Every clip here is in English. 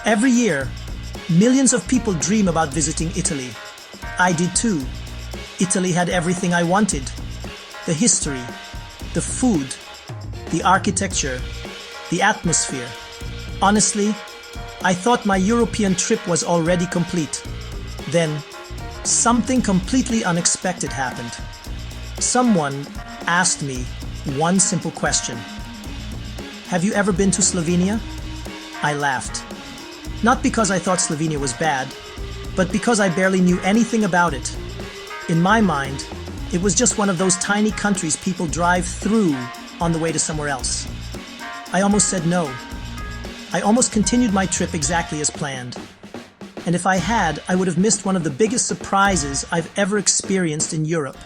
Every year, millions of people dream about visiting Italy. I did too. Italy had everything I wanted. The history, the food, the architecture, the atmosphere. Honestly, I thought my European trip was already complete. Then, something completely unexpected happened. Someone asked me one simple question. Have you ever been to Slovenia? I laughed. Not because I thought Slovenia was bad, but because I barely knew anything about it. In my mind, it was just one of those tiny countries people drive through on the way to somewhere else. I almost said no. I almost continued my trip exactly as planned. And if I had, I would have missed one of the biggest surprises I've ever experienced in Europe.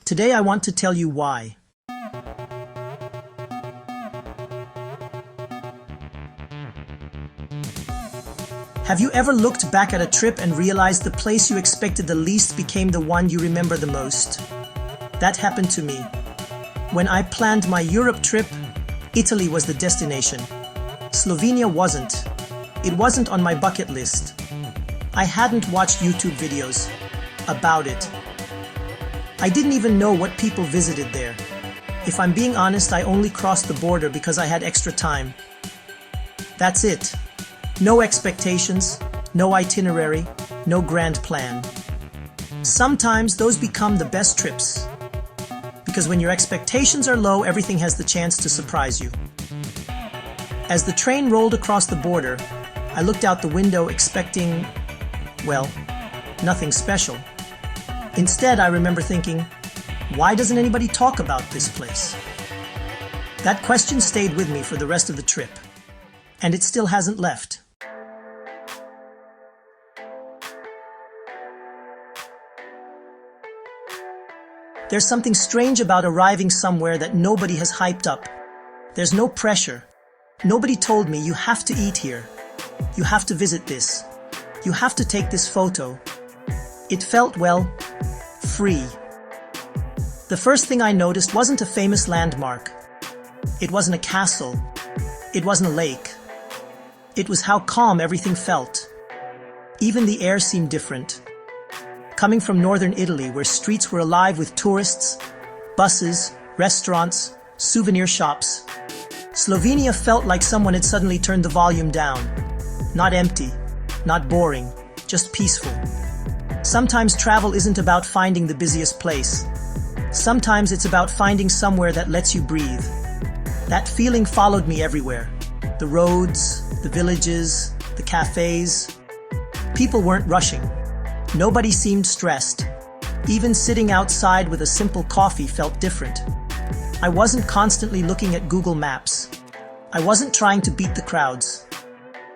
Today I want to tell you why. Have you ever looked back at a trip and realized the place you expected the least became the one you remember the most? That happened to me. When I planned my Europe trip, Italy was the destination. Slovenia wasn't. It wasn't on my bucket list. I hadn't watched YouTube videos about it. I didn't even know what people visited there. If I'm being honest, I only crossed the border because I had extra time. That's it. No expectations, no itinerary, no grand plan. Sometimes those become the best trips. Because when your expectations are low, everything has the chance to surprise you. As the train rolled across the border, I looked out the window expecting, well, nothing special. Instead, I remember thinking, why doesn't anybody talk about this place? That question stayed with me for the rest of the trip, and it still hasn't left. There's something strange about arriving somewhere that nobody has hyped up. There's no pressure. Nobody told me you have to eat here. You have to visit this. You have to take this photo. It felt, well, free. The first thing I noticed wasn't a famous landmark. It wasn't a castle. It wasn't a lake. It was how calm everything felt. Even the air seemed different. Coming from northern Italy, where streets were alive with tourists, buses, restaurants, souvenir shops, Slovenia felt like someone had suddenly turned the volume down. Not empty, not boring, just peaceful. Sometimes travel isn't about finding the busiest place. Sometimes it's about finding somewhere that lets you breathe. That feeling followed me everywhere. The roads, the villages, the cafes. People weren't rushing. Nobody seemed stressed. Even sitting outside with a simple coffee felt different. I wasn't constantly looking at Google Maps. I wasn't trying to beat the crowds.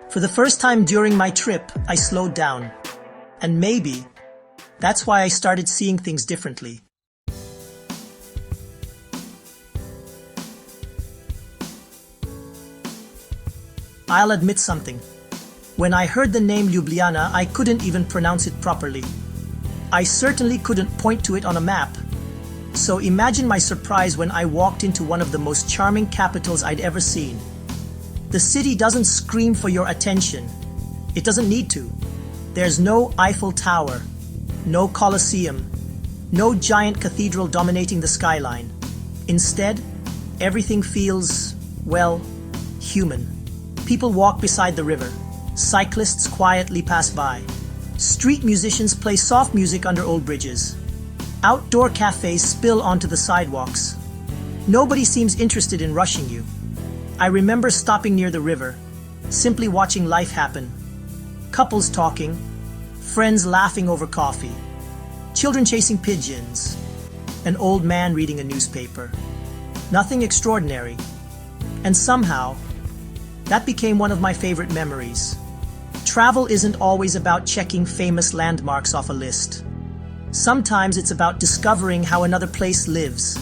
For the first time during my trip, I slowed down. And maybe that's why I started seeing things differently. I'll admit something. When I heard the name Ljubljana, I couldn't even pronounce it properly. I certainly couldn't point to it on a map. So imagine my surprise when I walked into one of the most charming capitals I'd ever seen. The city doesn't scream for your attention. It doesn't need to. There's no Eiffel Tower, no Colosseum, no giant cathedral dominating the skyline. Instead, everything feels, well, human. People walk beside the river. Cyclists quietly pass by. Street musicians play soft music under old bridges. Outdoor cafes spill onto the sidewalks. Nobody seems interested in rushing you. I remember stopping near the river, simply watching life happen. Couples talking, friends laughing over coffee, children chasing pigeons, an old man reading a newspaper. Nothing extraordinary. And somehow, that became one of my favorite memories. Travel isn't always about checking famous landmarks off a list. Sometimes it's about discovering how another place lives.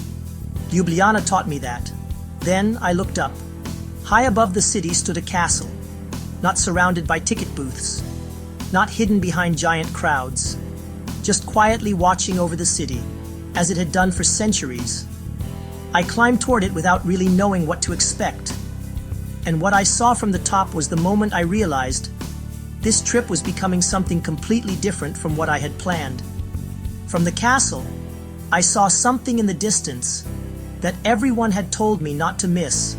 Ljubljana taught me that. Then I looked up. High above the city stood a castle, not surrounded by ticket booths, not hidden behind giant crowds, just quietly watching over the city, as it had done for centuries. I climbed toward it without really knowing what to expect. And what I saw from the top was the moment I realized This trip was becoming something completely different from what I had planned. From the castle, I saw something in the distance that everyone had told me not to miss.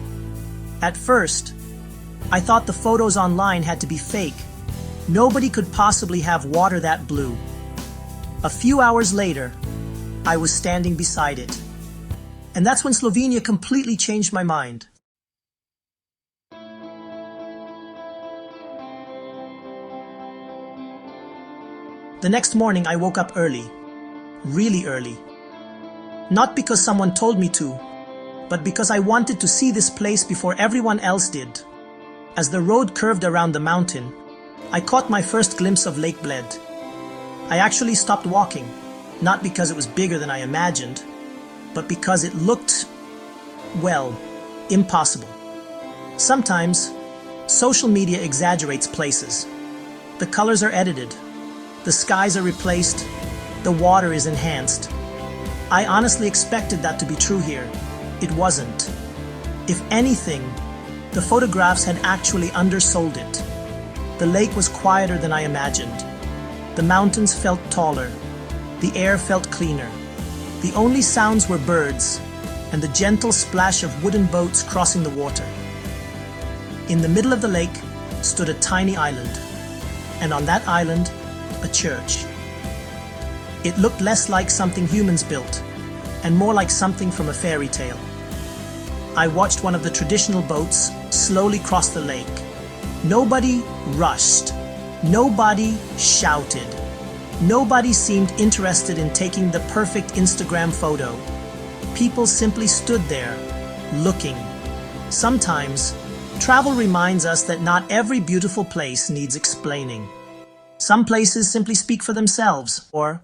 At first, I thought the photos online had to be fake. Nobody could possibly have water that blue. A few hours later, I was standing beside it. And that's when Slovenia completely changed my mind. The next morning I woke up early. Really early. Not because someone told me to, but because I wanted to see this place before everyone else did. As the road curved around the mountain, I caught my first glimpse of Lake Bled. I actually stopped walking, not because it was bigger than I imagined, but because it looked, well, impossible. Sometimes, social media exaggerates places. The colors are edited, the skies are replaced, the water is enhanced. I honestly expected that to be true here. It wasn't. If anything, the photographs had actually undersold it. The lake was quieter than I imagined. The mountains felt taller. The air felt cleaner. The only sounds were birds and the gentle splash of wooden boats crossing the water. In the middle of the lake stood a tiny island, and on that island, a church. It looked less like something humans built, and more like something from a fairy tale. I watched one of the traditional boats slowly cross the lake. Nobody rushed. Nobody shouted. Nobody seemed interested in taking the perfect Instagram photo. People simply stood there, looking. Sometimes, travel reminds us that not every beautiful place needs explaining. Some places simply speak for themselves, or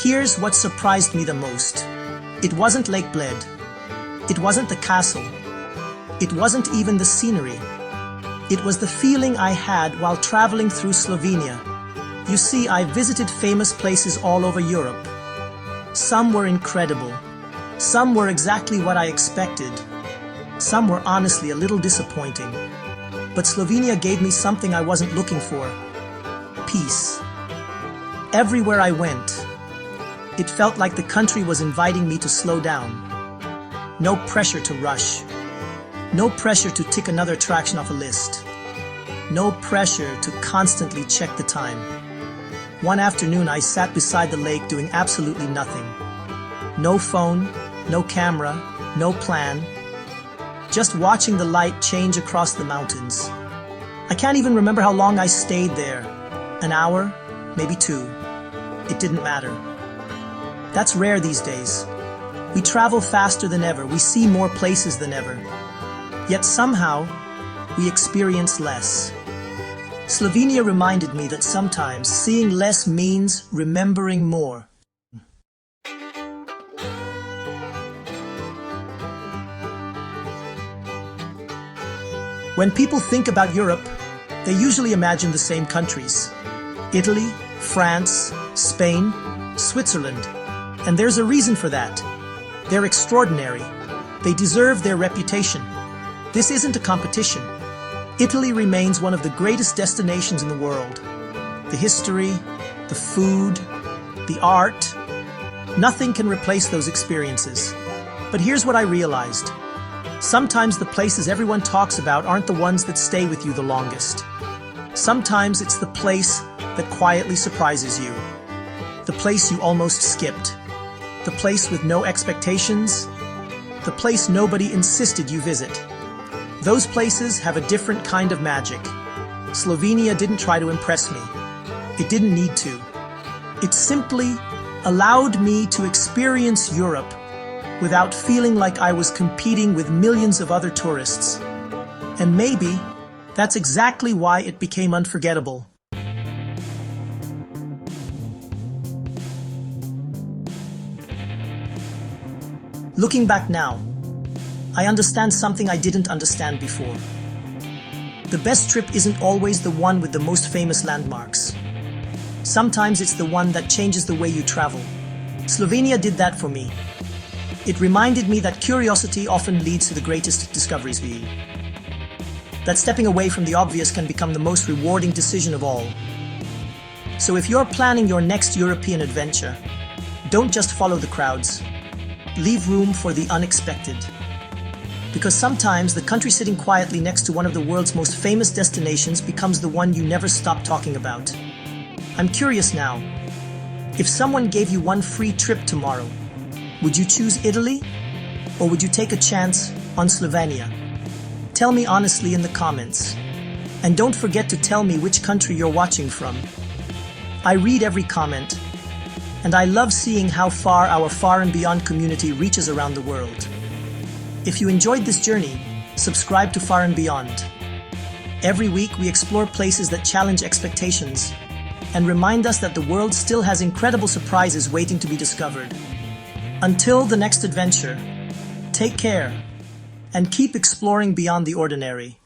here's what surprised me the most. It wasn't Lake Bled. It wasn't the castle. It wasn't even the scenery. It was the feeling I had while traveling through Slovenia. You see, I visited famous places all over Europe. Some were incredible. Some were exactly what I expected. Some were honestly a little disappointing. But Slovenia gave me something I wasn't looking for. Peace. Everywhere I went, it felt like the country was inviting me to slow down. No pressure to rush. No pressure to tick another attraction off a list. No pressure to constantly check the time. One afternoon I sat beside the lake doing absolutely nothing. No phone, no camera, no plan. Just watching the light change across the mountains. I can't even remember how long I stayed there. An hour, maybe 2. It didn't matter. That's rare these days. We travel faster than ever, we see more places than ever. Yet somehow, we experience less. Slovenia reminded me that sometimes seeing less means remembering more. When people think about Europe, they usually imagine the same countries. Italy, France, Spain, Switzerland. And there's a reason for that. They're extraordinary. They deserve their reputation. This isn't a competition. Italy remains one of the greatest destinations in the world. The history, the food, the art. Nothing can replace those experiences. But here's what I realized. Sometimes the places everyone talks about aren't the ones that stay with you the longest. Sometimes it's the place that quietly surprises you. The place you almost skipped. The place with no expectations. The place nobody insisted you visit. Those places have a different kind of magic. Slovenia didn't try to impress me. It didn't need to. It simply allowed me to experience Europe without feeling like I was competing with millions of other tourists. And maybe that's exactly why it became unforgettable. Looking back now, I understand something I didn't understand before. The best trip isn't always the one with the most famous landmarks. Sometimes it's the one that changes the way you travel. Slovenia did that for me. It reminded me that curiosity often leads to the greatest discoveries. That stepping away from the obvious can become the most rewarding decision of all. So if you're planning your next European adventure, don't just follow the crowds. Leave room for the unexpected. Because sometimes the country sitting quietly next to one of the world's most famous destinations becomes the one you never stop talking about. I'm curious now. If someone gave you one free trip tomorrow, would you choose Italy? Or would you take a chance on Slovenia? Tell me honestly in the comments. And don't forget to tell me which country you're watching from. I read every comment, and I love seeing how far our Far and Beyond community reaches around the world. If you enjoyed this journey, subscribe to Far and Beyond. Every week we explore places that challenge expectations and remind us that the world still has incredible surprises waiting to be discovered. Until the next adventure, take care and keep exploring beyond the ordinary.